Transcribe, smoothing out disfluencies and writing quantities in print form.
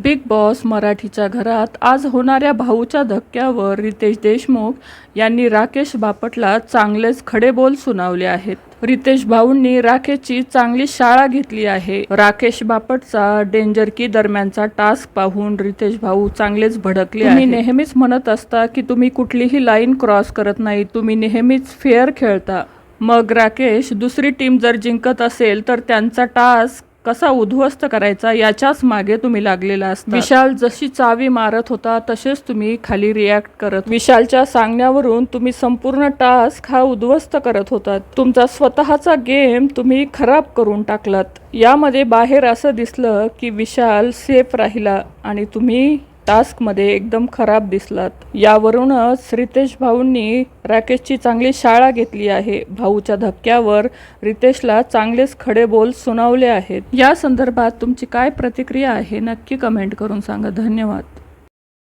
Big boss मराठीच्या घरात आज होणाऱ्या भाऊच्या धक्क्यावर रितेश देशमुख यांनी राकेश बापटला चांगलेच खडे बोल सुनावले आहेत. रितेश भाऊंनी राकेशची चांगली शाळा घेतली आहे. राकेश बापटचा डेंजर की दरम्यानचा टास्क पाहून रितेश भाऊ चांगलेच भडकले आहेत. तुम्ही नेहमीच म्हणत असता की तुम्ही कुठलीही लाईन क्रॉस करत नाही, तुम्ही नेहमीच फेअर खेळता. मग राकेश दुसरी टीम जर जिंकत असेल तर त्यांचा टास्क कसा उद्ध्वस्त करायचा याच्याच मागे तुम्ही लागलेला असता. विशाल जशी चावी मारत होता तसेच तुम्ही खाली रिॲक्ट करत. विशालच्या सांगण्यावरून तुम्ही संपूर्ण टास्क हा उद्ध्वस्त करत होतात. तुमचा स्वतःचा गेम तुम्ही खराब करून टाकलात. यामध्ये बाहेर असं दिसलं की विशाल सेफ राहिला आणि तुम्ही टास्कमध्ये एकदम खराब दिसलात. यावरूनच रितेश भाऊंनी राकेशची चांगली शाळा घेतली आहे. भाऊच्या धक्क्यावर रितेशला चांगलेच खडे बोल सुनावले आहेत. या संदर्भात तुमची काय प्रतिक्रिया आहे नक्की कमेंट करून सांगा. धन्यवाद.